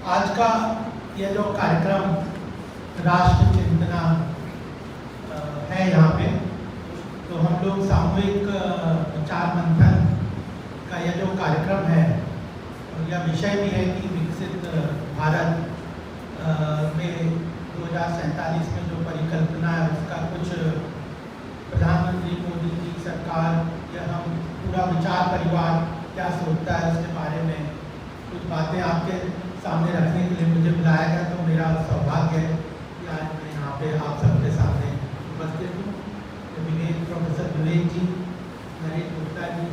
आज का ये जो कार्यक्रम राष्ट्र चिंतना है यहाँ पे, तो हम लोग सामूहिक विचार मंथन का यह जो कार्यक्रम है, यह विषय भी है कि विकसित भारत में 2047 में जो परिकल्पना है उसका कुछ प्रधानमंत्री मोदी जी सरकार या हम पूरा विचार परिवार क्या सोचता है उसके बारे में कुछ बातें आपके सामने रखने के लिए मुझे बुलाया गया। तो मेरा सौभाग्य है कि आज मैं यहाँ पे आप सबके सामने उपस्थित हूँ। प्रोफेसर विवेक जी, नरेश गुप्ता जी,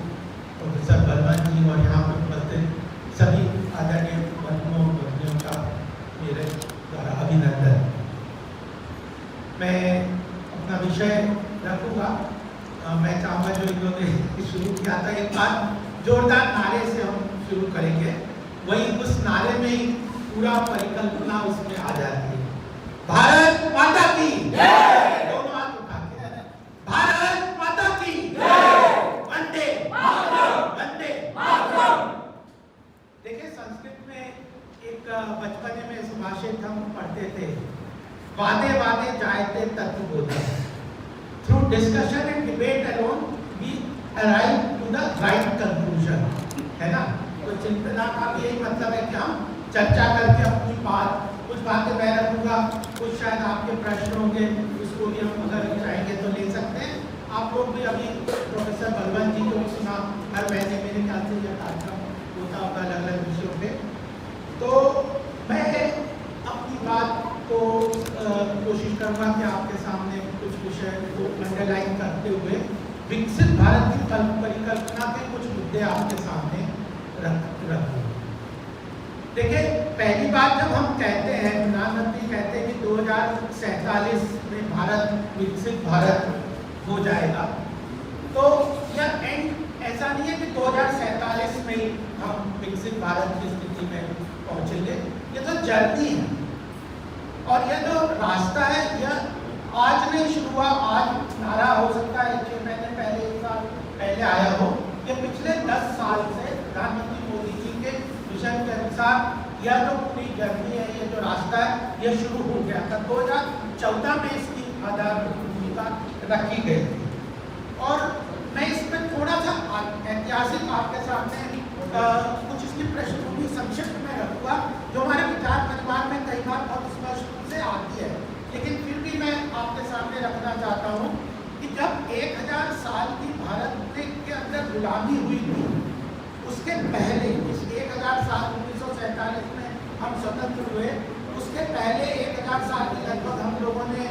प्रोफेसर बलवंत जी और यहाँ पर उपस्थित सभी आदरणीय बंधुओं बहनों का मेरे द्वारा अभिनंदन। मैं अपना विषय रखूँगा। मैं चाहूँगा जो इन लोगों ने शुरू किया था, एक बार जोरदार नारे से हम शुरू करेंगे, वही उस नारे में ही पूरा परिकल्पना उसमें आ जाती है। भारत माता की जय। दोनों हाथ उठा के भारत माता की जय। वंदे मातरम, वंदे मातरम। देखिए, संस्कृत में एक बचपन में सुभाषित हम पढ़ते थे, वादे वादे जायते तत्वबोधः। Through discussion and debate alone, we arrive to the right conclusion, है ना। तो चिंतना का भी यही मतलब है कि हम चर्चा करके अपनी बात, कुछ बातें मैं रखूंगा, कुछ शायद आपके प्रश्न होंगे, उसको भी हम अगर चाहेंगे तो ले सकते हैं। आप लोग भी अभी प्रोफेसर बलवंत जी को सुना, हर महीने मेरे ख्याल से यह कार्यक्रम होता होगा अलग अलग विषयों पे। तो मैं अपनी बात को कोशिश करूँगा कि आपके सामने कुछ विषय को अंडरलाइन करते हुए विकसित भारत की परिकल्पना के कुछ मुद्दे आपके सामने रखूँ। देखिए, पहली बात जब हम कहते हैं, प्रधानमंत्री कहते हैं कि 2047 में भारत विकसित भारत हो जाएगा, तो यह एंड ऐसा नहीं है कि 2047 में ही हम विकसित भारत की स्थिति में पहुंचेंगे। ये तो जर्नी है और यह जो रास्ता है यह आज नहीं शुरू हुआ। आज नारा हो सकता है 6 महीने पहले, 1 साल पहले आया हो। ये पिछले 10 साल से प्रधानमंत्री मोदी जी के विजन के अनुसार यह जो पूरी जर्नी है, ये जो रास्ता है, यह शुरू हो गया था। 2014 में इसकी आधार भूमिका रखी गई थी। और मैं इसमें थोड़ा सा ऐतिहासिक आपके सामने कुछ इसकी पृष्ठभूमि संक्षिप्त में रखूंगा, जो हमारे विचार परिवार में कई बार बहुत स्पष्ट रूप से आती है, लेकिन फिर भी मैं आपके सामने रखना चाहता हूँ कि जब 1000 साल की भारत के अंदर गुलामी हुई थी, उसके पहले इस 1000 साल 1947 में हम स्वतंत्र हुए, उसके पहले 1000 साल के लगभग हम लोगों ने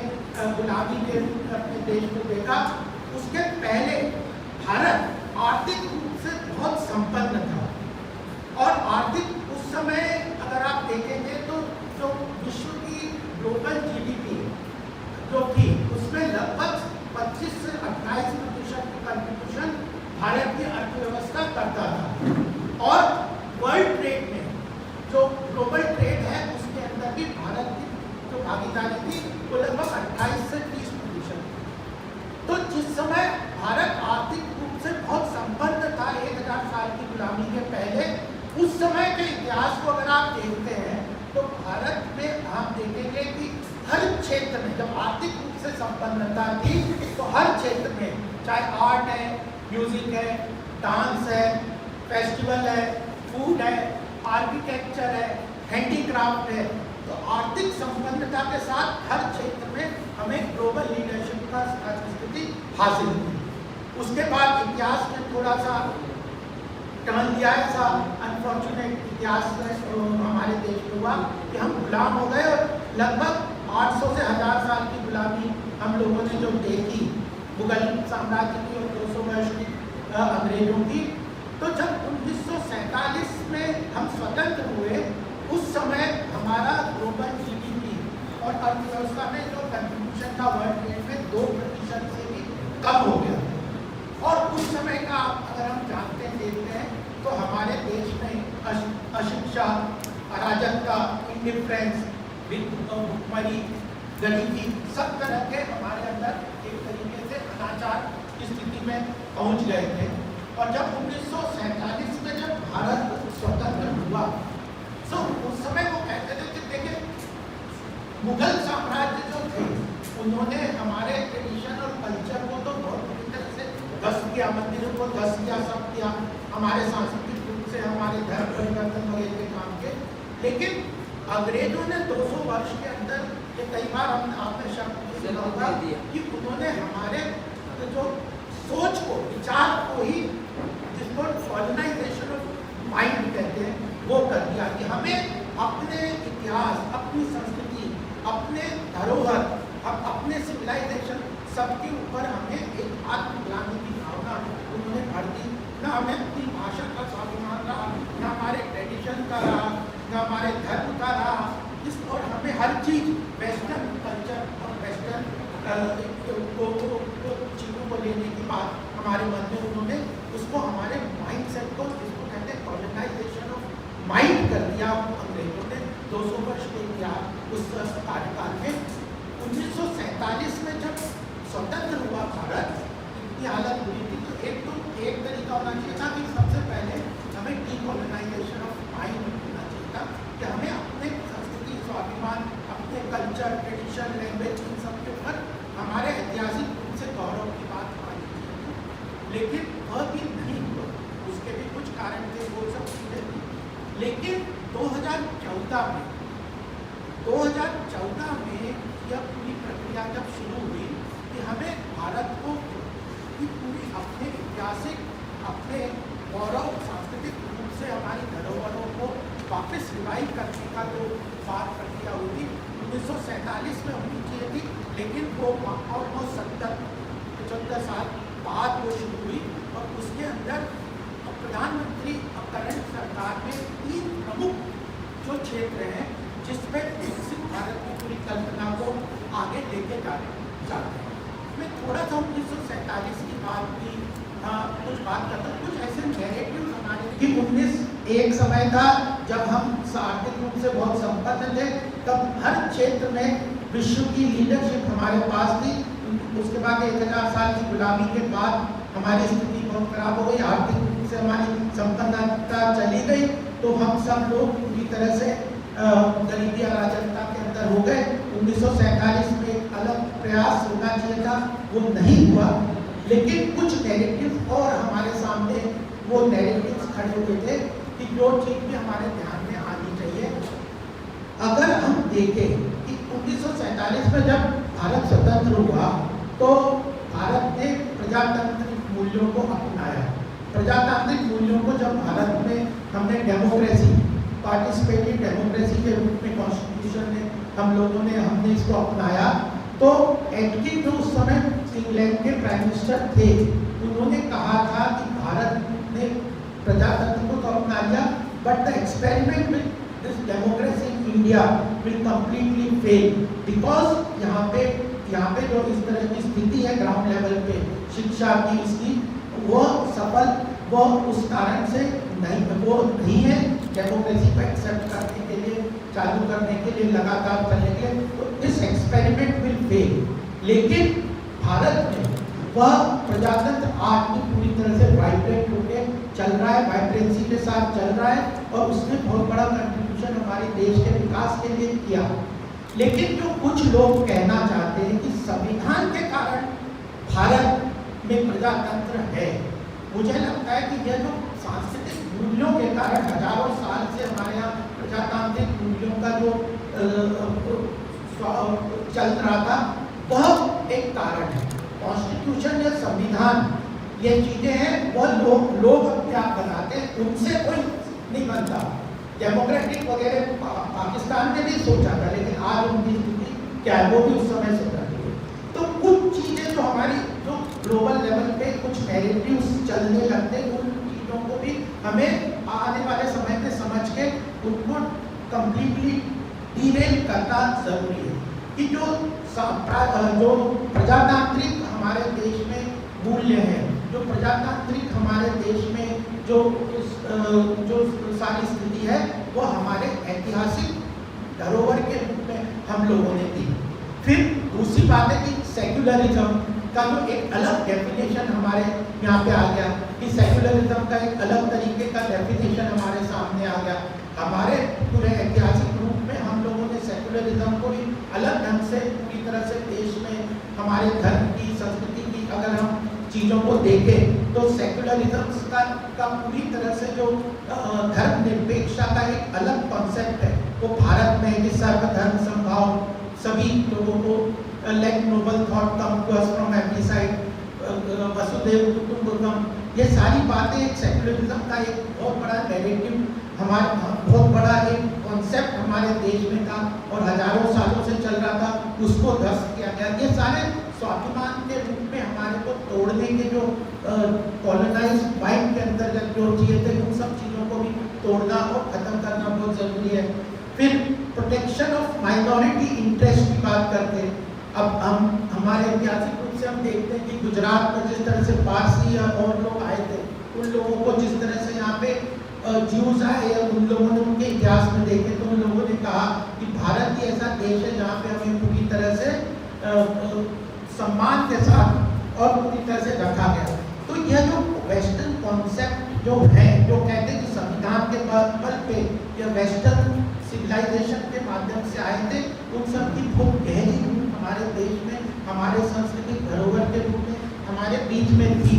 गुलामी के रूप में अपने देश को देखा। उसके पहले भारत आर्थिक रूप से बहुत संपन्न था और आर्थिक उस समय अगर आप देखेंगे तो जो विश्व की ग्लोबल जीडीपी जो थी उसमें लगभग 25 से 28% की कंट्रीब्यूशन भारत की अर्थव्यवस्था करता था। और वर्ल्ड ट्रेड में जो ग्लोबल ट्रेड है उसके अंदर भी भारत की जो भागीदारी थी वो लगभग 28 से 30%। तो जिस समय भारत आर्थिक रूप से बहुत संपन्न था 1000 साल की गुलामी के पहले, उस समय के इतिहास को अगर आप देखते हैं तो भारत में आप देखेंगे कि हर क्षेत्र में जब आर्थिक रूप से संपन्नता थी तो हर क्षेत्र में, चाहे आर्ट है, म्यूजिक है, डांस है, फेस्टिवल है, फूड है, आर्किटेक्चर है, हैंडीक्राफ्ट है, तो आर्थिक संपन्नता के साथ हर क्षेत्र में हमें ग्लोबल लीडरशिप का स्थिति हासिल हुई। उसके बाद इतिहास में थोड़ा सा टर्न लिया, ऐसा अनफॉर्चुनेट इतिहास हमारे देश में हुआ कि हम गुलाम हो गए और लगभग 800 से 1000 साल की गुलामी हम लोगों ने जो देखी मुगल साम्राज्य की और 200 वर्ष की अंग्रेजों की। तो जब 1947 में हम स्वतंत्र हुए, उस समय हमारा ग्लोबल जीडीपी और अर्थव्यवस्था में जो कंट्रीब्यूशन था वर्ल्ड ट्रेड में 2% से भी कम हो गया। और उस समय का अगर हम जानते हैं, देखते हैं तो हमारे देश में अशिक्षा, अराजकता, इंडिफरेंस, भुखमरी, गरीबी, सब तरह के हमारे अंदर एक तरीके से अनाचार की स्थिति में पहुंच गए थे। और जब 1947 में जब भारत स्वतंत्र हुआ, तो उस समय वो मुगल साम्राज्य जो थे उन्होंने हमारे ट्रेडिशन और कल्चर को तो बहुत बुरी तरह से ध्वस्त किया, मंदिरों को ध्वस्त किया, सब किया, हमारे सांस्कृतिक रूप से हमारे धर्म परिवर्तन वगैरह के काम के। लेकिन अंग्रेजों ने 200 वर्ष के अंदर, ये कई बार आपने शब्द सुना होगा कि उन्होंने हमारे जो सोच को, विचार को ही, जिसको कॉलोनाइजेशन ऑफ माइंड कहते हैं, वो कर दिया कि हमें अपने इतिहास, अपनी संस्कृति, अपने धरोहर, अपने सिविलाइजेशन सबके ऊपर हमें एक आत्मग्लानि की भावना उन्होंने भर दी। न हमें अपनी भाषा का स्वाभिमान रहा, न हमारे ट्रेडिशन का रहा, न हमारे धर्म का रहा, और हमें हर चीज़ वेस्टर्न कल्चर और वेस्टर्न चीज़ों को लेने की बात हमारे मन में उन्होंने उसको हमारे माइंड सेट को, जिसको कहते हैं कॉलोनाइजेशन ऑफ माइंड कर दिया अंग्रेजों ने 200 वर्ष के इतिहास उस कार्यकाल में। 1947 में जब स्वतंत्र हुआ भारत, इतनी हालत हुई थी, तो एक तरीका होना चाहिए था कि सबसे पहले हमें डीकोलोनाइजेशन ऑफ माइंड होना चाहिए था कि हमें अपने संस्कृति, स्वाभिमान, अपने कल्चर, ट्रेडिशन, लैंग्वेज, इन सब के ऊपर हमारे ऐतिहासिक रूप से गौरव की बात आनी चाहिए। लेकिन वह भी नहीं हुआ, उसके भी कुछ कारण थे, वो सब चीज़ें थी। लेकिन 2014 में यह पूरी प्रक्रिया जब शुरू हुई कि हमें भारत को पूरी अपने ऐतिहासिक, अपने गौरव, सांस्कृतिक रूप से हमारी धरोहरों को वापस रिवाइव करने का जो बात प्रक्रिया हुई थी 1947 में होनी चाहिए थी, लेकिन वो ऑलमोस्ट 70-75 साल बाद वो शुरू हुई। और उसके अंदर प्रधानमंत्री करंट सरकार में 3 प्रमुख जो क्षेत्र हैं जिसमें विकसित भारत की पूरी कल्पना को आगे लेके जाते हैं। मैं थोड़ा सा 1947 की बात की कुछ बात करता हूँ। कुछ ऐसे नैरेटिव हमारे कि 19 एक समय था जब हम आर्थिक रूप से बहुत संपन्न थे, तब हर क्षेत्र में विश्व की लीडरशिप हमारे पास थी। उसके बाद 1000 साल की गुलामी के बाद हमारी स्थिति बहुत खराब हो गई, आर्थिक रूप से हमारी संपन्नता चली गई, तो हम सब लोग पूरी तरह से गरीबी अराजकता के अंदर हो गए। 1947 में एक अलग प्रयास होना चाहिए था, वो नहीं हुआ। लेकिन कुछ नैरेटिव और हमारे सामने वो नैरेटिव्स खड़े हुए थे कि जो चीज़ भी हमारे ध्यान में आनी चाहिए। अगर हम देखें कि 1947 में जब भारत स्वतंत्र हुआ तो भारत ने प्रजातांत्रिक मूल्यों को अपनाया। प्रजातांत्रिक मूल्यों को जब भारत में हमने डेमोक्रेसी, पार्टिसिपेटिव डेमोक्रेसी के रूप में कॉन्स्टिट्यूशन ने हमने इसको अपनाया, तो एटकिन जो उस समय इंग्लैंड के प्राइम मिनिस्टर थे, उन्होंने कहा था कि भारत ने प्रजातंत्र को तो अपना लिया, but the experiment with this democracy in India will completely fail, because यहाँ पे जो इस तरह की स्थिति है ग्राउंड लेवल पे शिक्षा की, इसकी वो सफल वो उस कारण से नहीं है डेमोक्रेसी को एक्सेप्ट करने के लिए, चालू करने के लिए, लगातार चलने के लिए, तो दिस एक्सपेरिमेंट विल फेल। लेकिन भारत में वह प्रजातंत्र आज भी पूरी तरह से वाइब्रेट होकर चल रहा है, वाइब्रेंसी के साथ चल रहा है, और उसने बहुत बड़ा कंट्रीब्यूशन हमारे देश के विकास के लिए किया। लेकिन जो कुछ लोग कहना चाहते हैं कि संविधान के कारण भारत में प्रजातंत्र है, मुझे लगता है कि यह जो सांस्कृतिक मूल्यों के कारण हजारों साल से हमारे यहाँ प्रजातांत्रिक मूल्यों का जो चल रहा था, वह एक कारण है। कॉन्स्टिट्यूशन या संविधान ये चीज़ें हैं, वह लोग अपने आप बनाते हैं, उनसे कोई नहीं बनता। डेमोक्रेटिक वगैरह पाकिस्तान ने भी सोचा था, लेकिन आज उनकी स्थिति क्या है वो भी उस समय सोचा थी। तो कुछ चीज़ें जो हमारी जो ग्लोबल लेवल पे कुछ नैरेटिव्स चलने लगते हैं, उन चीज़ों को भी हमें आने वाले समय में समझ के उनको कंप्लीटली डिरेल करना जरूरी है कि जो प्रजातांत्रिक हमारे देश में मूल्य हैं, जो प्रजातांत्रिक हमारे देश में जो सारी स्थिति है, वो हमारे ऐतिहासिक धरोहर के रूप में हम लोगों ने दी। फिर दूसरी बात है कि सेक्युलरिज्म का जो एक अलग डेफिनेशन हमारे यहाँ पे आ गया, कि सेक्युलरिज्म का एक अलग तरीके का डेफिनेशन हमारे सामने आ गया। हमारे पूरे ऐतिहासिक रूप में हम लोगों ने सेक्युलरिज्म को भी पूरी तरह से देश में हमारे धर्म की, संस्कृति की अगर हम चीज़ों को देखें तो सेक्युलरिज्म का पूरी तरह से जो धर्मनिरपेक्षता का एक अलग कॉन्सेप्ट है वो भारत में कि सर्वधर्म समभाव, सभी लोगों को like noble thought come to us from every side, वसुधैव कुटुंबकम, ये सारी बातें एक सेक्युलरिज्म का एक बहुत बड़ा नैरेटिव, हमारा बहुत बड़ा एक कॉन्सेप्ट हमारे देश में था और हजारों सालों से चल रहा था, उसको ध्वस्त किया गया। ये सारे स्वाभिमान के रूप में हमारे को तोड़ने के जो कॉलोनाइज माइंड के अंतर्गत जो चीज़ें थे उन सब चीज़ों को भी तोड़ना और ख़त्म करना बहुत ज़रूरी है। फिर प्रोटेक्शन ऑफ माइनॉरिटी इंटरेस्ट की बात करते हैं। अब हम हमारे ऐतिहासिक रूप से हम देखते हैं कि गुजरात में जिस तरह से पारसी और लोग आए थे, उन लोगों को जिस तरह से यहाँ पे ज्यूज आए या उन लोगों ने उनके इतिहास में देखे तो उन लोगों ने कहा कि भारत ही ऐसा देश है जहाँ पे हमें पूरी तरह से सम्मान के साथ और पूरी तरह से रखा गया। तो यह जो वेस्टर्न कॉन्सेप्ट जो है, जो कहते हैं कि संविधान के बल पे या वेस्टर्न सिविलाइजेशन के माध्यम से आए थे, उन सब की बहुत गहरी रूप हमारे देश में, हमारे सांस्कृतिक धरोहर के रूप में हमारे बीच में थी।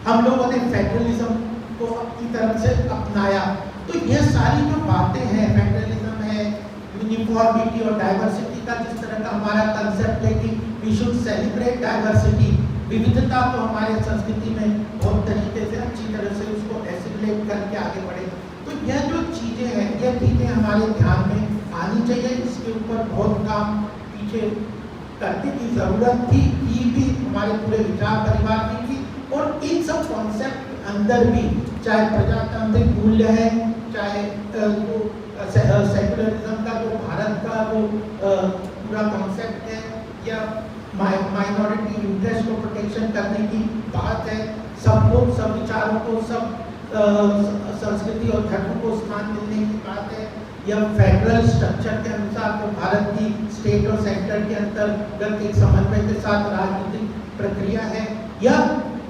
हम लोगों ने फेडरलिज्म को अपनी तरफ से अपनाया। तो यह सारी जो बातें हैं, फेडरलिज्म है, यूनिफॉर्मिटी और डाइवर्सिटी का जिस तरह का हमारा कंसेप्ट है कि वी शुड सेलिब्रेट डाइवर्सिटी, विविधता को हमारे संस्कृति में बहुत तरीके से अच्छी तरह से उसको एसिमुलेट करके आगे बढ़े। तो यह जो चीज़ें हैं, यह चीज़ें हमारे ध्यान में आनी चाहिए। इसके ऊपर बहुत काम पीछे करने की ज़रूरत थी, ये भी हमारे पूरे विचार परिवार की थी। और इन सब कॉन्सेप्ट अंदर भी चाहे प्रजातांत्रिक मूल्य है, चाहे सेक्युलरिज्म का जो भारत का वो पूरा कॉन्सेप्ट है, या माइनॉरिटी इंटरेस्ट को प्रोटेक्शन करने की बात है, सबको, सब विचारों को, सब संस्कृति और धर्म को स्थान मिलने की बात है, या फेडरल स्ट्रक्चर के अनुसार तो भारत की स्टेट और सेंटर के अंतर्गत एक समन्वय के साथ राजनीतिक प्रक्रिया है, या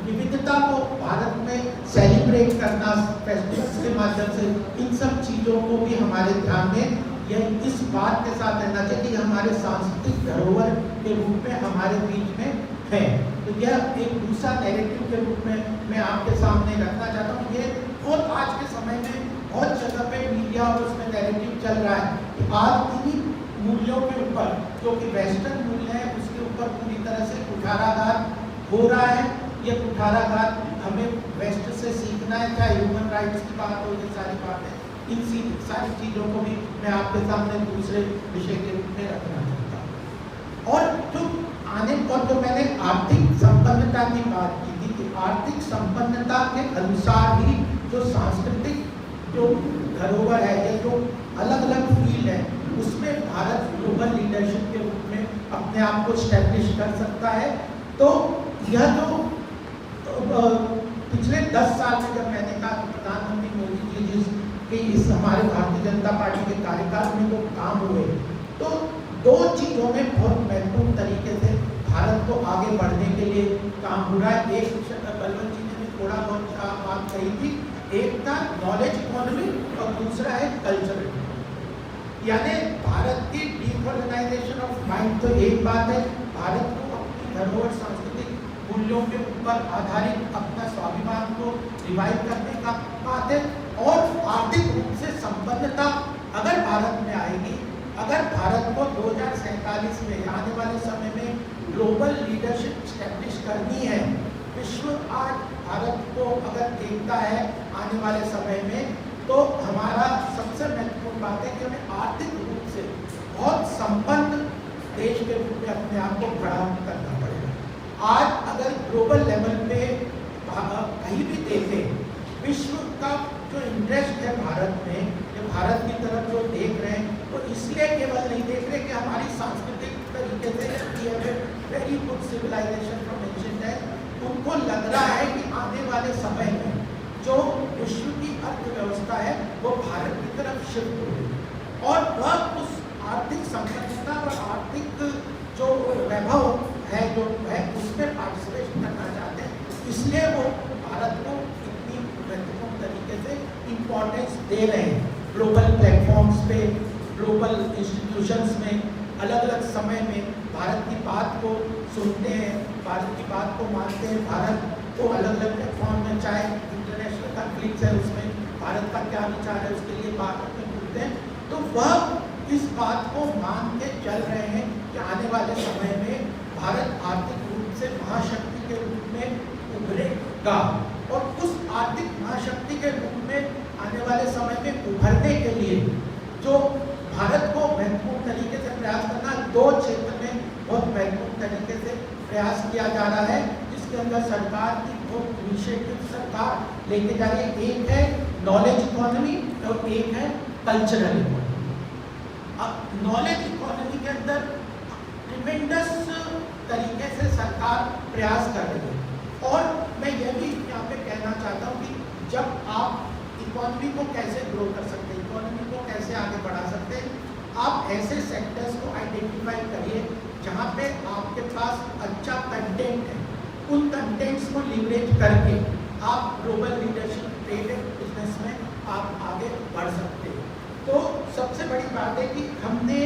विविधता को भारत में सेलिब्रेट करना फेस्टिवल्स के माध्यम से, इन सब चीज़ों को भी हमारे ध्यान में यह इस बात के साथ रहना चाहिए कि हमारे सांस्कृतिक धरोहर के रूप में हमारे बीच में है। तो यह एक दूसरा नैरेटिव के रूप में मैं आपके सामने रखना चाहता हूँ। ये और आज के समय में बहुत जगह पे मीडिया और उसमें नैरेटिव चल रहा है कि आज इन्हीं मूल्यों के ऊपर, जो कि वेस्टर्न मूल्य है, उसके ऊपर पूरी तरह से कुठाराघात हो रहा है। ये कुठाराघात हमें वेस्ट से सीखना है, चाहे ह्यूमन राइट्स की बात हो, ये सारी बातें, इन सारी चीज़ों को भी मैं आपके सामने दूसरे विषय के रूप में रखना चाहता हूँ। और जो आने पर जो मैंने आर्थिक संपन्नता की बात की थी कि आर्थिक संपन्नता के अनुसार ही जो सांस्कृतिक जो धरोहर है या जो अलग अलग फील्ड है, उसमें भारत ग्लोबल लीडरशिप के रूप में अपने आप को स्टैब्लिश कर सकता है। तो यह जो पिछले 10 साल में जब मैंने कहा कि प्रधानमंत्री मोदी जी जिसके इस हमारे भारतीय जनता पार्टी के कार्यकाल में वो काम हुए, तो दो चीज़ों में बहुत महत्वपूर्ण तरीके से भारत को आगे बढ़ने के लिए काम हो रहा है। एक बलवंत जी ने भी थोड़ा बहुत बात कही थी, एक था नॉलेज इकोनॉमी और दूसरा है कल्चरल, यानी भारत की डीकोलोनाइजेशन ऑफ माइंड। तो एक बात है, भारत को अपनी धरोहर सांस्कृतिक मूल्यों के ऊपर आधारित अपना स्वाभिमान को रिवाइव करने का बात है, और आर्थिक रूप से संपन्नता अगर भारत में आएगी, अगर भारत को 2047 में आने वाले समय में ग्लोबल लीडरशिप स्टैब्लिश करनी है, विश्व आज भारत को अगर देखता है आने वाले समय में, तो हमारा सबसे महत्वपूर्ण बात है कि हमें आर्थिक रूप से बहुत संपन्न देश के रूप में अपने आप को खड़ा करना पड़ेगा। आज अगर ग्लोबल लेवल पे कहीं भी देखें, विश्व का जो इंटरेस्ट है भारत में, या भारत की तरफ जो देख रहे हैं, तो इसलिए केवल नहीं देख रहे कि हमारी सांस्कृतिक तरीके से very good civilisation from ancient है, उनको लग रहा है कि आने वाले समय में जो विश्व की अर्थव्यवस्था है वो भारत की तरफ शिफ्ट होगी, और वह उस आर्थिक संपन्नता और आर्थिक जो वैभव है जो है उसमें पार्टिसिपेट करना चाहते हैं। इसलिए वो भारत को इतनी महत्वपूर्ण तरीके से इम्पोर्टेंस दे रहे हैं ग्लोबल प्लेटफॉर्म्स पे, ग्लोबल इंस्टीट्यूशंस में, अलग अलग समय में भारत की बात को सुनते हैं, भारत की बात को मानते हैं, भारत को अलग अलग प्लेटफॉर्म में, चाहे इंटरनेशनल कॉन्फ्लिक्ट है उसमें भारत का क्या विचार है उसके लिए बात में बोलते हैं, तो वह इस बात को मान के चल रहे हैं कि आने वाले समय में भारत आर्थिक रूप से महाशक्ति के रूप में उभरेगा। और उस आर्थिक महाशक्ति के रूप में आने वाले समय में उभरने के लिए जो भारत को महत्वपूर्ण तरीके से प्रयास करना, दो क्षेत्र में बहुत महत्वपूर्ण तरीके से प्रयास किया जा रहा है, जिसके अंदर सरकार की बहुत इनिशिएटिव सरकार लेके जा रही है। एक है नॉलेज इकोनॉमी और एक है कल्चरल इकोनॉमी। अब नॉलेज इकोनॉमी के अंदर ट्रिमेंडस तरीके से सरकार प्रयास कर रही है। और मैं यह भी यहाँ पे कहना चाहता हूँ कि जब आप इकोनॉमी को कैसे ग्रो कर सकते हैं, इकोनॉमी को कैसे आगे बढ़ा सकते हैं, आप ऐसे सेक्टर्स को आइडेंटिफाई करिए जहाँ पे आपके पास अच्छा कंटेंट है, उन कंटेंट्स को लीवरेज करके आप global leadership trade and business में आप आगे बढ़ सकते हैं। तो सबसे बड़ी बात है कि हमने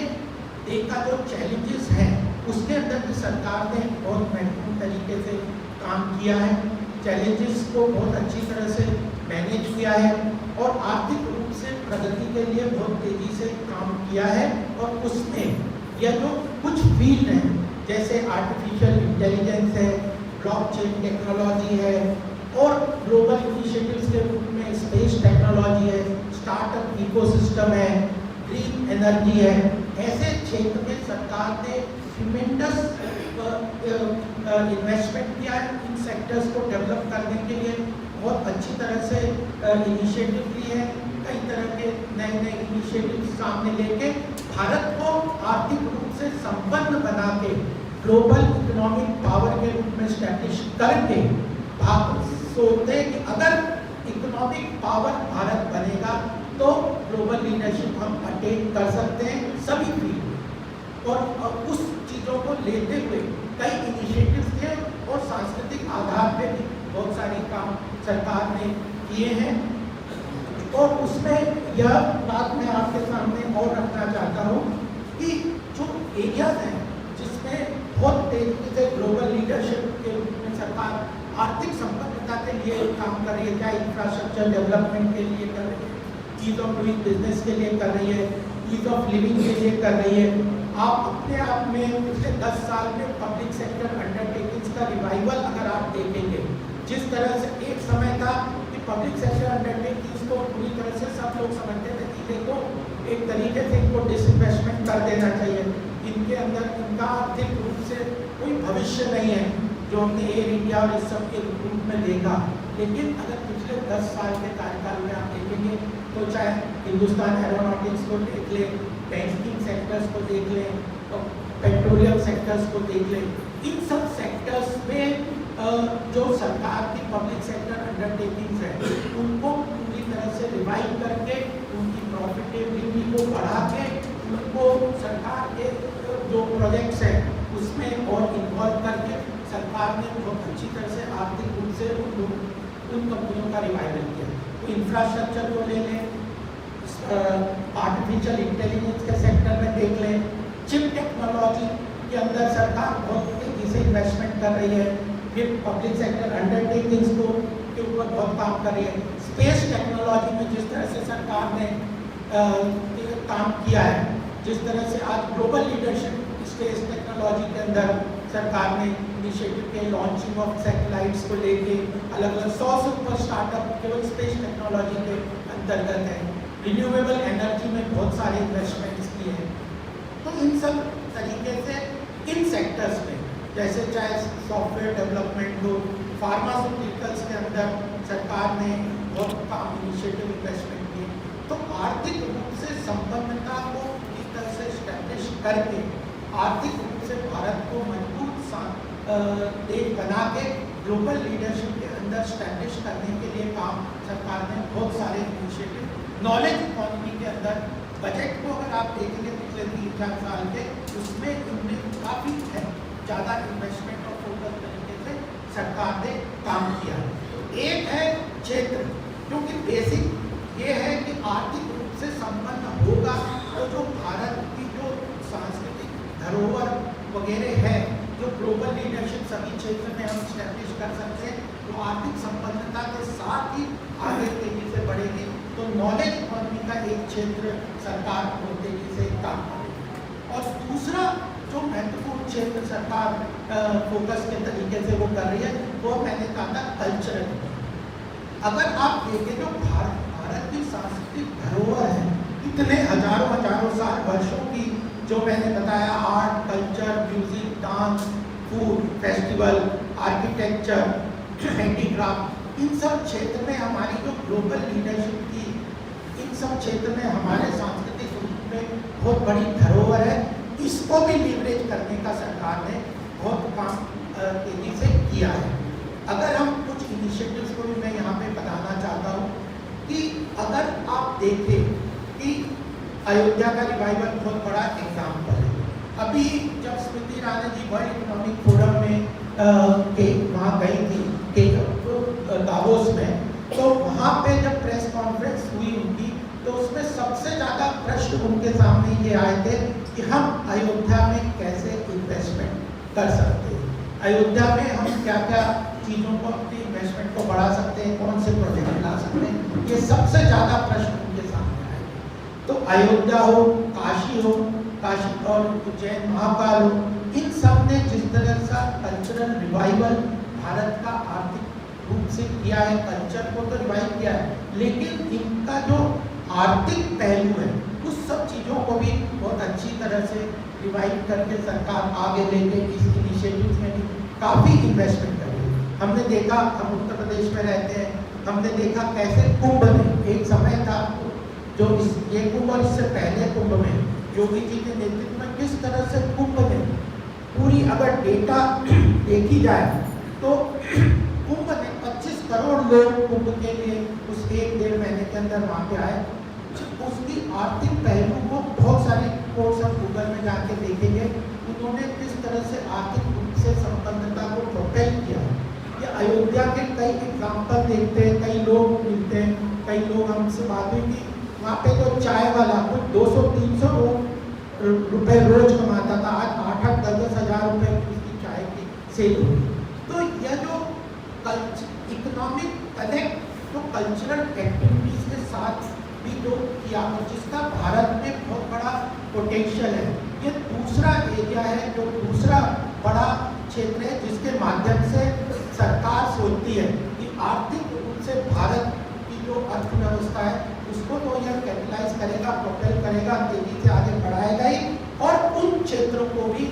देखा जो चैलेंजेस हैं उसके अंदर भी सरकार ने बहुत महत्वपूर्ण तरीके से काम किया है, चैलेंजेस को बहुत अच्छी तरह से मैनेज किया है और आर्थिक रूप से प्रगति के लिए बहुत तेजी से काम किया है। और उसमें यह जो कुछ फील्ड हैं जैसे आर्टिफिशियल इंटेलिजेंस है, ब्लॉकचेन टेक्नोलॉजी है और ग्लोबल इनिशिएटिव्स के रूप में स्पेस टेक्नोलॉजी है, स्टार्टअप इकोसिस्टम है, ग्रीन एनर्जी है, ऐसे क्षेत्र में सरकार ने ट्रिमेंडस इन्वेस्टमेंट किया है। इन सेक्टर्स को डेवलप करने के लिए बहुत अच्छी तरह से इनिशिएटिव लिए हैं, कई तरह के नए नए इनिशिएटिव सामने लेके भारत को आर्थिक रूप से संपन्न बना के ग्लोबल इकोनॉमिक पावर के रूप में स्टैब्लिश करके सोचते हैं कि अगर इकोनॉमिक पावर भारत बनेगा तो ग्लोबल लीडरशिप हम अटेन कर सकते हैं सभी फील्ड। और उस चीज़ों को लेते हुए कई इनिशिएटिव्स थे और सांस्कृतिक आधार पे भी बहुत सारे काम सरकार ने किए हैं। और उसमें यह बात मैं आपके सामने और रखना चाहता हूँ कि जो एरियाज हैं जिसमें बहुत तेजी से ग्लोबल लीडरशिप के रूप में सरकार आर्थिक संपन्नता के लिए काम कर रही है, चाहे इंफ्रास्ट्रक्चर डेवलपमेंट के लिए कर रही है, ईज ऑफ डूइंग बिजनेस के लिए कर रही है, ईज ऑफ लिविंग के लिए कर रही है। आप अपने आप में पिछले 10 साल में पब्लिक सेक्टर अंडरटेकिंग्स का रिवाइवल अगर आप देखेंगे, जिस तरह से एक समय था कि पब्लिक सेक्टर अंडरटेकिंग्स को पूरी तरह से सब लोग समझते थे कि देखो एक तरीके से इनको डिसइन्वेस्टमेंट कर देना चाहिए, इनके अंदर इनका आर्थिक रूप से कोई भविष्य नहीं है, जो हमने एयर इंडिया और इस सब के रूप में देखा। लेकिन अगर पिछले 10 साल के कार्यकाल में आप देखेंगे तो चाहे हिंदुस्तान एरोनॉटिक्स को देख लें, बैंकिंग सेक्टर्स को देख लें, तो पेट्रोलियम सेक्टर्स को देख लें, इन सब सेक्टर्स में जो सरकार की पब्लिक सेक्टर अंडरटेकिंग्स है उनको पूरी तरह से रिवाइव करके उनकी प्रॉफिटेबिलिटी को बढ़ा के उनको सरकार के जो प्रोजेक्ट्स हैं उसमें और इन्वॉल्व करके सरकार ने बहुत अच्छी तरह से आर्थिक रूप से उन कंपनियों का रिवाइवल किया। तो इंफ्रास्ट्रक्चर को ले लें, आर्टिफिशियल इंटेलिजेंस के सेक्टर में देख लें, चिप टेक्नोलॉजी के अंदर सरकार बहुत तेजी से इन्वेस्टमेंट कर रही है, फिर पब्लिक सेक्टर अंडरटेकिंग्स को के ऊपर बहुत काम कर रही है। स्पेस टेक्नोलॉजी में जिस तरह से सरकार ने काम किया है, जिस तरह से आज ग्लोबल लीडरशिप स्पेस टेक्नोलॉजी के अंदर सरकार ने इनिशिएटिव के लॉन्चिंग ऑफ सैटेलाइट्स को लेके अलग अलग 100 से ऊपर स्टार्टअप केवल स्पेस टेक्नोलॉजी के अंतर्गत है। रिन्यूएबल एनर्जी में बहुत सारे इन्वेस्टमेंट्स किए हैं। तो इन सब तरीके से इन सेक्टर्स में जैसे चाहे सॉफ्टवेयर डेवलपमेंट हो, फार्मास्यूटिकल्स के अंदर सरकार ने बहुत काम इनिशिएटिव इन्वेस्टमेंट किए। तो आर्थिक रूप से संपन्नता को इस तरह से स्टैब्लिश करके आर्थिक रूप से भारत को मजबूत देश बना के ग्लोबल लीडरशिप के अंदर स्टैब्लिश करने के लिए काम सरकार ने बहुत सारे इनिशिएटिव। नॉलेज इकोनॉमी के अंदर बजट को अगर आप देखेंगे पिछले 3-4 साल के, उसमें उनने काफ़ी ज़्यादा इन्वेस्टमेंट और फोकस तरीके से सरकार ने काम किया। एक है क्षेत्र, क्योंकि बेसिक ये है कि आर्थिक रूप से संपन्न होगा तो जो भारत की जो सांस्कृतिक क्षेत्र में हम स्टैब्लिश कर सकते हैं, तो आर्थिक संपन्नता के साथ ही आगे तेजी से बढ़ेगी। तो नॉलेज इकोनॉमी का एक क्षेत्र सरकार को तेजी से काम करेगी। और दूसरा जो महत्वपूर्ण क्षेत्र सरकार फोकस के तरीके से वो कर रही है, वो मैंने कहा था कल्चरल। अगर आप देखें तो भारत की सांस्कृतिक धरोहर है, इतने हजारों साल वर्षों की, जो मैंने बताया art, culture, music, dance, food, festival, architecture, handicraft, इन सब क्षेत्र में हमारी जो ग्लोबल लीडरशिप की, इन सब क्षेत्र में हमारे सांस्कृतिक रूप में बहुत बड़ी धरोहर है। इसको भी लीवरेज करने का सरकार ने बहुत काम तेजी से किया है। अगर हम कुछ इनिशिएटिव्स को भी मैं यहाँ पे बताना चाहता हूँ कि अगर आप देखें कि अयोध्या का रिवाइवल बहुत बड़ा एग्जाम्पल है। अभी जब Smriti Irani ji world economic forum में वहाँ गई थी दावोस में, तो वहाँ पे जब प्रेस कॉन्फ्रेंस हुई उनकी, तो उसमें सबसे ज़्यादा प्रश्न उनके सामने ये आए थे कि हम अयोध्या में कैसे इन्वेस्टमेंट कर सकते हैं, अयोध्या में हम क्या क्या चीज़ों को, अपनी इन्वेस्टमेंट को बढ़ा सकते हैं, कौन से प्रोजेक्ट ला सकते हैं, ये सबसे ज़्यादा प्रश्न उनके सामने आए। तो अयोध्या हो, काशी और उज्जैन महाकाल हो, इन सब ने जिस तरह का कल्चरल रिवाइवल भारत का आर्थिक रूप से किया है, कल्चर को तो रिवाइव किया है, लेकिन इनका जो आर्थिक पहलू है उस सब चीज़ों को भी बहुत अच्छी तरह से रिवाइव करके सरकार आगे लेके इस इनिशिएटिव में भी काफ़ी इन्वेस्टमेंट करी। हमने देखा, हम उत्तर प्रदेश में रहते हैं, हमने देखा कैसे कुंभ में एक समय था, जो ये कुंभ और इससे पहले कुंभ में योगी जी के नेतृत्व में किस तरह से कुंभ ने पूरी, अगर डेटा देखी जाए तो कुंभ ने 25 करोड़ लोग कुंभ के लिए उस 1-1.5 महीने के अंदर वहाँ पे आए। उसकी आर्थिक पहलू को बहुत सारे कोर्स हम गूगल में जाके देखेंगे, उन्होंने किस तरह से आर्थिक रूप से संपन्नता को प्रोपेल किया। ये अयोध्या के कई एग्जाम्पल देखते हैं, कई लोग मिलते हैं, कई लोग हमसे बात हुई कि वहाँ पे तो चाय वाला कुछ 200-300 रुपए रोज कमाता था, आज 8-10 हज़ार रुपए उसकी चाय की सेल होगी। तो यह जो इकोनॉमिक कनेक्ट तो कल्चरल एक्टिविटीज के साथ भी जो किया, जिसका भारत में बहुत बड़ा पोटेंशियल है। ये दूसरा एरिया है, जो दूसरा बड़ा क्षेत्र है जिसके माध्यम से सरकार सोचती है कि आर्थिक रूप से भारत की जो अर्थव्यवस्था है उसको तो यह कैपिटलाइज करेगा, प्रोपेल करेगा, तेजी से आगे बढ़ाएगा ही, और उन क्षेत्रों को भी,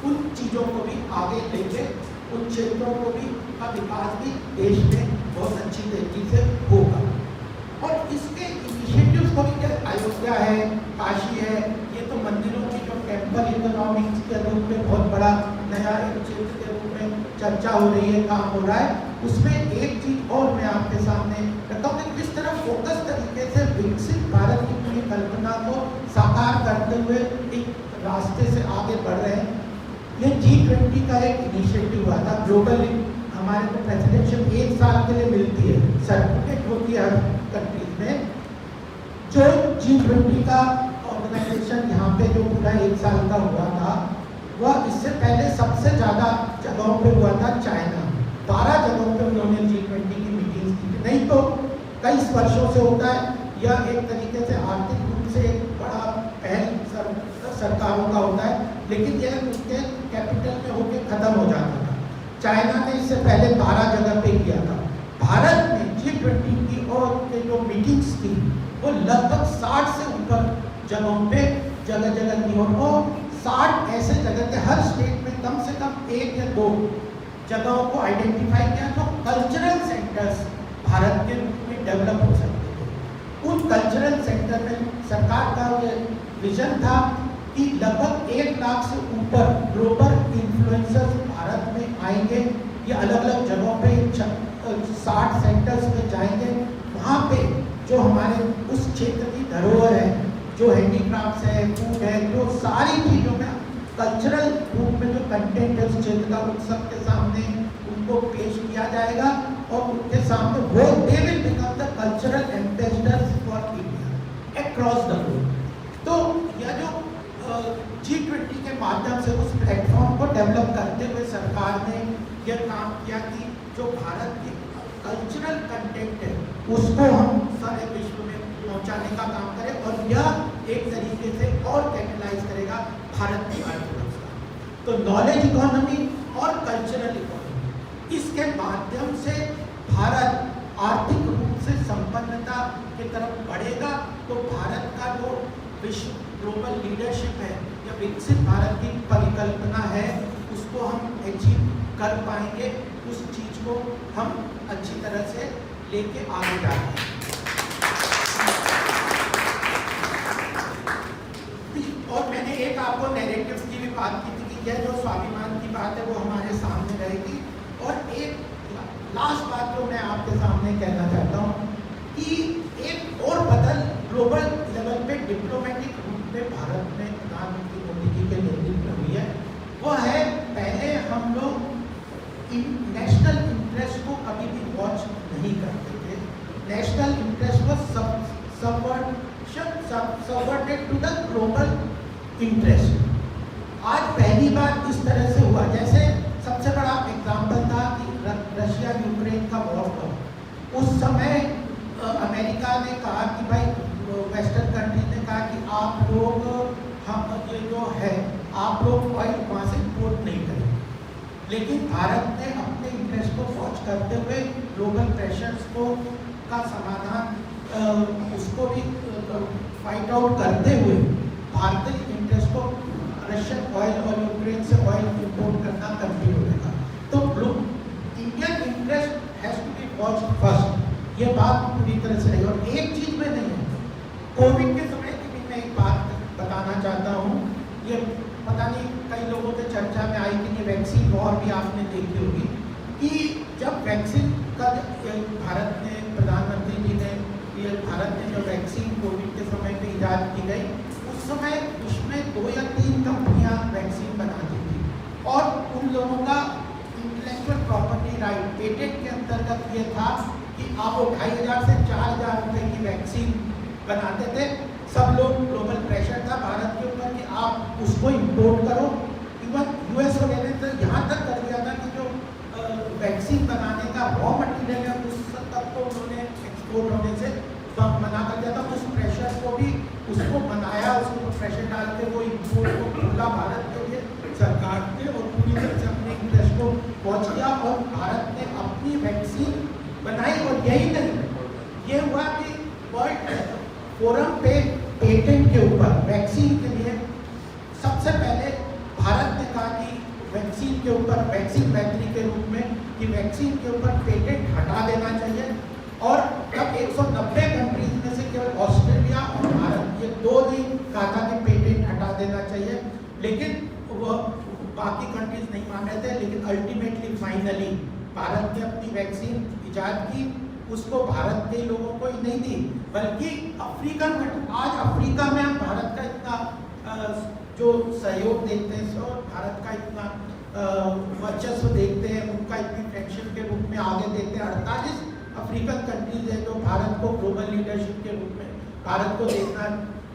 उन चीज़ों को भी आगे लेके उन क्षेत्रों को भी का विकास भी देश में बहुत अच्छी तरीके से होगा। और इसके इनिशिएटिव्स को भी, जैसे अयोध्या है, काशी है, ये तो मंदिरों की जो टेम्पल इकोनॉमिक्स के रूप में बहुत बड़ा नया क्षेत्र के रूप में चर्चा हो रही है, काम हो रहा है। उसमें एक चीज और मैं आपके सामने रखता हूँ कि किस तरह फोकस तरीके से विकसित भारत की पूरी कल्पना को साकार करते हुए एक रास्ते से आगे बढ़ रहे हैं। ये G20 का एक इनिशिएटिव हुआ था, ग्लोबल, हमारे को प्रेसिडेंशियल 1 साल के लिए मिलती है, सर्टिफिकेट होती है हर कंट्रीज में। जो G20 का ऑर्गेनाइजेशन यहाँ पे जो पूरा 1 साल का हुआ था, वह इससे पहले सबसे ज़्यादा जगहों पे हुआ था चाइना, 12 जगहों पे उन्होंने G20 की मीटिंग्स की थी। नहीं तो कई वर्षों से होता है, यह एक तरीके से आर्थिक रूप से एक बड़ा पहल सरकारों का होता है, लेकिन यह उनके कैपिटल में होकर खत्म हो जाता था। चाइना ने इससे पहले 12 जगह पे किया था। भारत में G20 की और के जो मीटिंग्स थी वो लगभग 60 से ऊपर जगहों पे जगह जगह की, और वो 60 ऐसे जगह थे, हर स्टेट में कम से कम 1 या 2 जगहों को आइडेंटिफाई किया जो कल्चरल सेंटर्स भारत के रूप में डेवलप हो सकते थे। उन कल्चरल सेंटर में सरकार का ये विजन था कि लगभग 1 लाख से ऊपर ग्लोबल इन्फ्लुएंसर्स भारत में आएंगे। ये अलग अलग जगहों पे 60 सेंटर्स पे जाएंगे। वहाँ पे जो हमारे उस क्षेत्र की धरोहर है, जो हैंडीक्राफ्ट्स है, फूड है, जो सारी चीज़ों में कल्चरल रूप में जो कंटेंट है उस क्षेत्र का, उन सब के सामने उनको पेश किया जाएगा और उनके सामने वो they will become the cultural ambassadors for India across the world. तो यह जो G20 के माध्यम से उस प्लेटफॉर्म को डेवलप करते हुए सरकार ने यह काम किया कि जो भारत की कल्चरल कंटेंट है उसको हम सारे विश्व में पहुंचाने का काम करें, और यह एक तरीके से और कैपिटलाइज करेगा भारत की अर्थव्यवस्था। तो नॉलेज इकोनॉमी और कल्चरल इकोनॉमी, इसके माध्यम से भारत आर्थिक रूप से संपन्नता की तरफ बढ़ेगा। तो भारत का जो विश्व ग्लोबल लीडरशिप है या विकसित भारत की परिकल्पना है उसको हम अचीव कर पाएंगे, उस चीज को हम अच्छी तरह से लेके आगे जा पाएंगे। और मैंने एक आपको नैरेटिव की भी बात की थी कि यह जो स्वाभिमान की बात है वो हमारे सामने रहेगी। और एक लास्ट बात जो मैं आपके सामने कहना चाहता हूँ कि एक और बदल ग्लोबल लेवल पे डिप्लोमेटिक रूप में भारत में प्रधानमंत्री मोदी जी के नेतृत्व में हुई है, वो है पहले हम लोग नेशनल इंटरेस्ट को कभी भी वॉच नहीं करते थे। नेशनल इंटरेस्ट को subverted to the global interest. आज पहली बार इस तरह से हुआ, जैसे सबसे बड़ा एग्जाम्पल था कि रशिया यूक्रेन का वॉर था। उस समय अमेरिका ने कहा कि भाई, वेस्टर्न कंट्रीज ने कहा कि आप लोग हम ये जो है आप लोग ऑयल वहाँ से इम्पोर्ट नहीं करें। लेकिन भारत ने अपने इंटरेस्ट को वॉच करते हुए ग्लोबल प्रेशर्स को का समाधान उसको भी फाइट आउट करते हुए भारतीय इंटरेस्ट को रशियन ऑयल और यूक्रेन से ऑयल इम्पोर्ट करना कंटिन्यू रहेगा। तो Indian interest has to be watched first, ये बात पूरी तरह से रही। और एक चीज में नहीं है, कोविड के समय की भी मैं एक बात बताना चाहता हूँ। ये पता नहीं कई लोगों के चर्चा में आई कि ये वैक्सीन वॉर भी आपने देखी होगी कि जब वैक्सीन का भारत ने प्रधानमंत्री जी ने भारत ने जो वैक्सीन कोविड के समय पे इजाद की गई, उस समय उसमें 2 या 3 कंपनियां वैक्सीन बनाती थी और उन लोगों का इंटेलेक्चुअल प्रॉपर्टी राइट पेटेंट के अंतर्गत ये था कि आप 2,500 से 4,000 रुपए की वैक्सीन बनाते थे। सब लोग ग्लोबल प्रेशर था भारत के ऊपर कि आप उसको इम्पोर्ट करो। इवन यूएस वगैरह ने तो यहाँ तक कर दिया था कि जो वैक्सीन बनाने का रॉ मटेरियल है उस तक को उन्होंने एक्सपोर्ट होने से मना कर दिया था। उस प्रेशर को भी उसको बनाया, उसको प्रेशर डाल के वो इम्पोर्ट को खुला भारत के लिए सरकार ने और पूरी तरह से अपने इंटरेस्ट को पहुँच गया और भारत ने अपनी वैक्सीन बनाई। और यही नहीं, ये हुआ कि वर्ल्ड फोरम पे पेटेंट के ऊपर वैक्सीन के लिए सबसे पहले भारत ने कहा कि वैक्सीन के ऊपर वैक्सीन मैत्री के रूप में कि वैक्सीन के ऊपर पेटेंट हटा देना चाहिए। और तब 190 कंट्रीज में से केवल ऑस्ट्रेलिया और भारत ये 2 ने कहा था कि पेटेंट हटा देना चाहिए, लेकिन वो बाकी कंट्रीज नहीं मान रहे थे। लेकिन अल्टीमेटली फाइनली भारत ने अपनी वैक्सीन इजाद की, उसको भारत के लोगों को ही नहीं दी बल्कि अफ्रीकन, आज अफ्रीका में हम भारत का इतना जो सहयोग देखते हैं और भारत का इतना वर्चस्व देखते हैं, उनका इतनी फ्रेंडशिप के रूप में आगे देखते हैं। 48 अफ्रीकन कंट्रीज है जो भारत को ग्लोबल लीडरशिप के रूप में भारत को देखना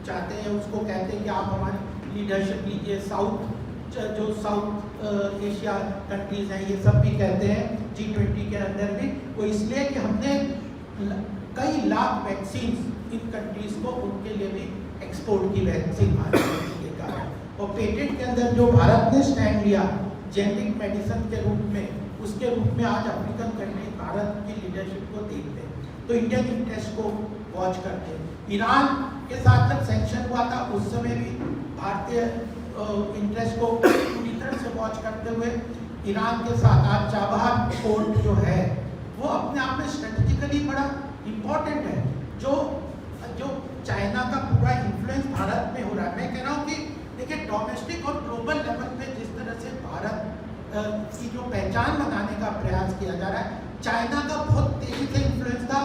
चाहते हैं, उसको कहते हैं कि आप हमारी लीडरशिप लीजिए। जो साउथ एशिया कंट्रीज हैं ये सब भी कहते हैं G20 के अंदर भी, वो इसलिए कि हमने कई लाख वैक्सीन इन कंट्रीज को उनके लिए भी एक्सपोर्ट की वैक्सीन भारत के कारण। और पेटेंट के अंदर जो भारत ने स्टैंड लिया जेनेरिक मेडिसिन के रूप में, उसके रूप में आज अफ्रीकन कंट्री भारत की लीडरशिप को देखते हैं, तो इंडियन इंटरेस्ट को वॉच करते हैं। ईरान के साथ जब सैंक्शन हुआ था उस समय भी भारतीय इंटरेस्ट को पूरी तरह से वॉच करते हुए ईरान के साथ आज चाबहार पोर्ट जो है वो अपने आप में स्ट्रेटेजिकली बड़ा इम्पोर्टेंट है। जो चाइना का पूरा इन्फ्लुएंस भारत में हो रहा है, मैं कह रहा हूँ कि देखिए डोमेस्टिक और ग्लोबल लेवल पे जिस तरह से भारत की जो पहचान बनाने का प्रयास किया जा रहा है, चाइना का बहुत तेजी से इन्फ्लुएंस था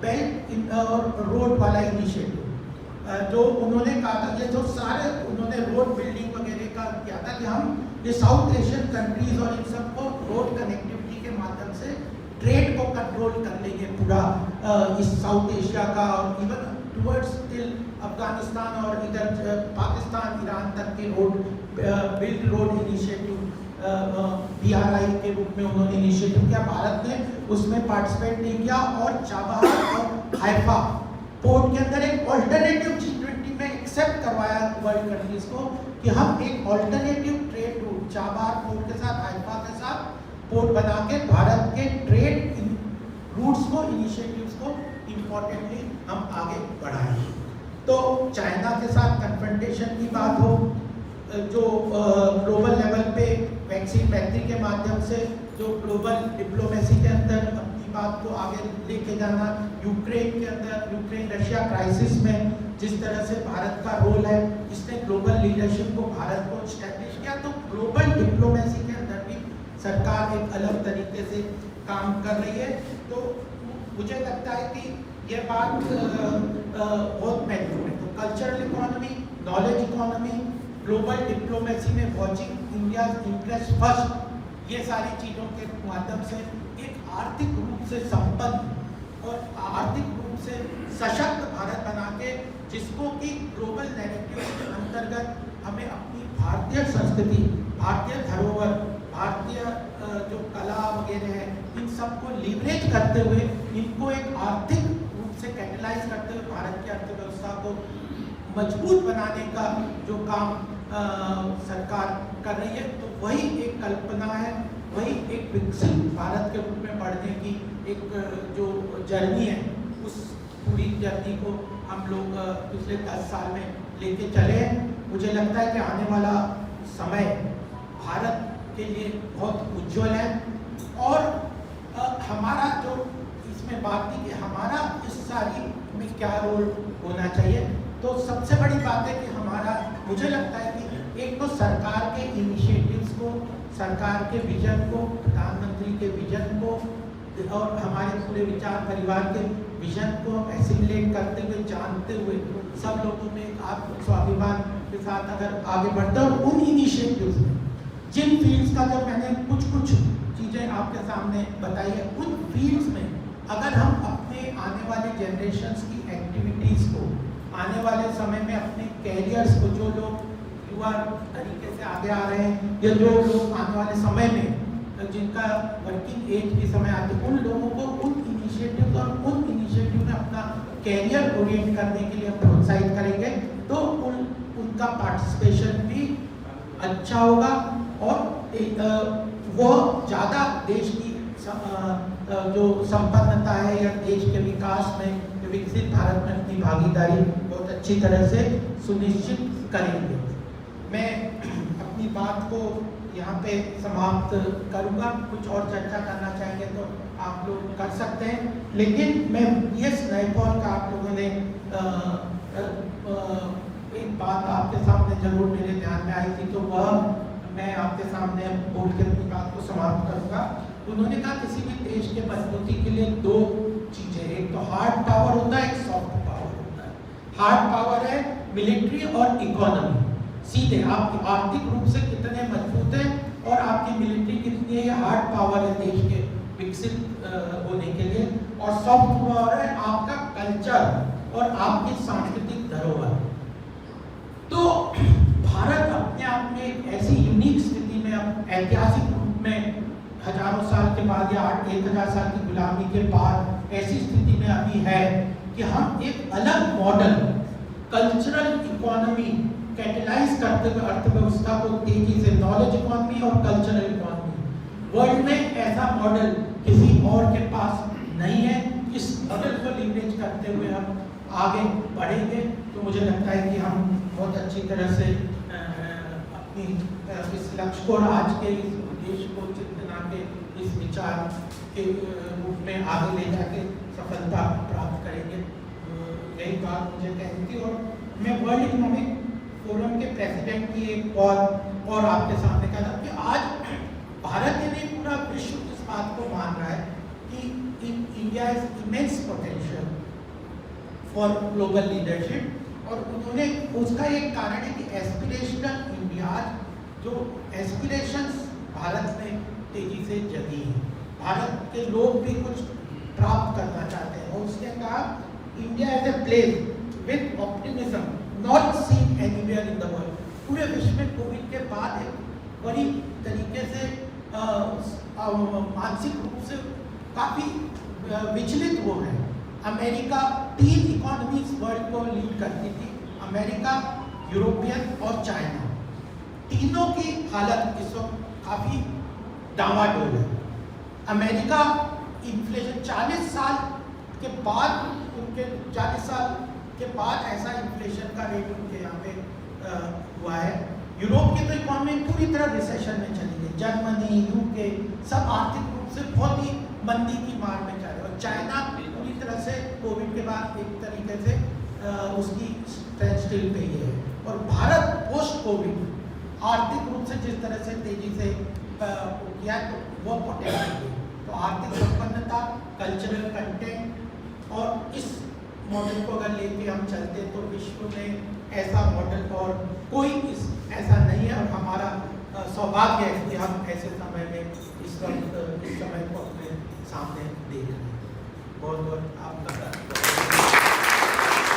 बेल्ट और रोड वाला इनिशिएटिव जो उन्होंने कहा था। ये जो सारे उन्होंने रोड बिल्डिंग वगैरह का किया था कि हम ये साउथ एशियन कंट्रीज और इन सबको रोड कनेक्टिविटी के माध्यम से ट्रेड को कंट्रोल कर लेंगे पूरा इस साउथ एशिया का और इवन टुवर्ड्स टिल अफगानिस्तान और इधर पाकिस्तान ईरान तक के road build road initiative BRI के रूप में उन्होंने इनिशिएटिव किया। भारत ने उसमें पार्टिसिपेट नहीं किया और चाबहार और हाइफा पोर्ट के अंदर एक ऑल्टरनेटिव G20 में एक्सेप्ट करवाया वर्ल्ड कंट्रीज को कि हम एक alternative trade route Chabahar port के साथ हाइफा के साथ पोर्ट बना के भारत के ट्रेड रूट्स को इनिशिएटिव्स को इम्पोर्टेंटली हम आगे बढ़ाएं। तो चाइना के साथ कन्फ्रंटेशन की बात हो, जो ग्लोबल लेवल पे वैक्सीन फैक्ट्री के माध्यम से जो ग्लोबल डिप्लोमेसी के अंदर अपनी बात को आगे लेके जाना, यूक्रेन के अंदर यूक्रेन रशिया क्राइसिस में जिस तरह से भारत का रोल है, इसने ग्लोबल लीडरशिप को भारत को स्टैब्लिश किया। तो ग्लोबल डिप्लोमेसी के अंदर भी सरकार एक अलग तरीके से काम कर रही है। तो मुझे लगता है कि ये बात बहुत महत्वपूर्ण है। तो cultural economy, knowledge economy, global diplomacy में वॉचिंग इंडिया इंटरेस्ट फर्स्ट, ये सारी चीज़ों के माध्यम से एक आर्थिक रूप से संपन्न और आर्थिक रूप से सशक्त भारत बना के, जिसको कि ग्लोबल नैरेटिव के अंतर्गत हमें अपनी भारतीय संस्कृति, भारतीय धरोहर, भारतीय जो कला वगैरह है, इन सबको लीवरेज करते हुए इनको एक आर्थिक रूप से कैटलाइज करते हुए भारत की अर्थव्यवस्था को मजबूत बनाने का जो काम सरकार कर रही है, तो वही एक कल्पना है, वही एक विकसित भारत के रूप में बढ़ने की एक जो जर्नी है, उस पूरी जर्नी को हम लोग पिछले 10 साल में लेके चले हैं। मुझे लगता है कि आने वाला समय भारत के लिए बहुत उज्जवल है और हमारा जो इसमें बात थी कि हमारा इस सारी में क्या रोल होना चाहिए, तो सबसे बड़ी बात है कि हमारा, मुझे लगता है कि एक तो सरकार के इनिशिएटिव्स को, सरकार के विजन को, प्रधानमंत्री के विजन को और हमारे पूरे विचार परिवार के विजन को एसिमुलेट करते हुए, जानते हुए सब लोगों में एक आत्म स्वाभिमान के साथ अगर आगे बढ़ते हैं और उन इनिशिएटिव्स में जिन फील्ड्स का जब मैंने कुछ चीज़ें आपके सामने बताई है, उन फील्ड्स में अगर हम अपने आने वाले जनरेशन्स की एक्टिविटीज़ को, आने वाले समय में अपने कैरियर्स को, जो लोग युवा तरीके से आगे आ रहे हैं या जो लोग आने वाले समय में जिनका वर्किंग एज के समय आते हैं, उन लोगों को उन इनिशिएटिव और उन इनिशिएटिव में अपना कैरियर ओरिएंट करने के लिए प्रोत्साहित करेंगे, तो उनका पार्टिसिपेशन भी अच्छा होगा और वो ज़्यादा देश की जो संपन्नता है या देश के विकास में, विकसित भारत में अपनी भागीदारी बहुत अच्छी तरह से सुनिश्चित करेंगे। मैं अपनी बात को यहाँ पे समाप्त करूँगा। कुछ और चर्चा करना चाहेंगे तो आप लोग कर सकते हैं, लेकिन मैं यस नायपॉल का आप लोगों ने एक बात आपके सामने जरूर मेरे ध्यान में आई थी, तो वह मैं आपके सामने बोल के अपनी बात को समाप्त करूँगा। उन्होंने कहा किसी भी देश के मजबूती के लिए 2 चीज़ें, एक तो हार्ड पावर होता है, एक सॉफ्ट पावर होता है। हार्ड पावर है मिलिट्री और इकोनॉमी, सीधे आप आर्थिक रूप से कितने मजबूत हैं और आपकी मिलिट्री कितनी है, ये हार्ड पावर है देश के विकसित होने के लिए। और सॉफ्ट पावर है आपका कल्चर और आपकी सांस्कृतिक धरोहर। तो भारत अपने आप में एक ऐसी यूनिक स्थिति में, अब ऐतिहासिक रूप में हजारों साल के बाद या 1000 साल की गुलामी के बाद ऐसी स्थिति में अभी है कि हम एक अलग मॉडल कल्चरल इकोनॉमी कैटलाइज करते हुए अर्थव्यवस्था को तेजी से, नॉलेज इकोनॉमी और कल्चरल इकोनॉमी, वर्ल्ड में ऐसा मॉडल किसी और के पास नहीं है। इस मॉडल को लीवरेज करते हुए हम आगे बढ़ेंगे, तो मुझे लगता है कि हम बहुत अच्छी तरह से अपनी इस लक्ष्य को और आज के इस उद्देश्य को, चिंतना के इस विचार के रूप में आगे ले जाके सफलता प्राप्त करेंगे। यही बात मुझे कहनी थी और मैं वर्ल्ड इकोनॉमिक फोरम के प्रेसिडेंट की एक और आपके सामने कहा कि आज भारत ने पूरा विश्व इस बात को मान रहा है कि India is immense potential for global leadership, और उन्होंने उसका एक कारण है कि एस्पिरेशनल इंडिया, जो एस्पिरेशंस भारत में तेजी से जगी है, भारत के लोग भी कुछ प्राप्त करना चाहते हैं और उसने कहा India as a place with optimism not seen anywhere in the world. पूरे विश्व में कोविड के बाद एक बड़ी तरीके से मानसिक रूप से काफी विचलित हो गए। अमेरिका 3 इकोनॉमीज वर्ल्ड को लीड करती थी, अमेरिका, यूरोपियन और चाइना। तीनों की हालत इस वक्त काफी डावाडोल है। अमेरिका इन्फ्लेशन 40 साल के बाद, उनके 40 साल के बाद ऐसा इन्फ्लेशन का रेट उनके यहाँ पे हुआ है। यूरोप की तो इकोनॉमी पूरी तरह रिसेशन में चली गई, जर्मनी, यूके सब आर्थिक रूप से बहुत ही मंदी की मार में जा रहे, और चाइना पूरी तरह से कोविड के बाद एक तरीके से उसकी स्टैंड स्टिल पे ही है। और भारत पोस्ट कोविड आर्थिक रूप से जिस तरह से तेजी से किया है, तो वो पोटेंशियल है। तो आर्थिक संपन्नता, कल्चरल कंटेंट और इस मॉडल को अगर लेके हम चलते तो विश्व में ऐसा मॉडल और कोई ऐसा नहीं है। और हमारा सौभाग्य है कि हम ऐसे समय में इस समय को अपने सामने देख रहे हैं। बहुत बहुत आपका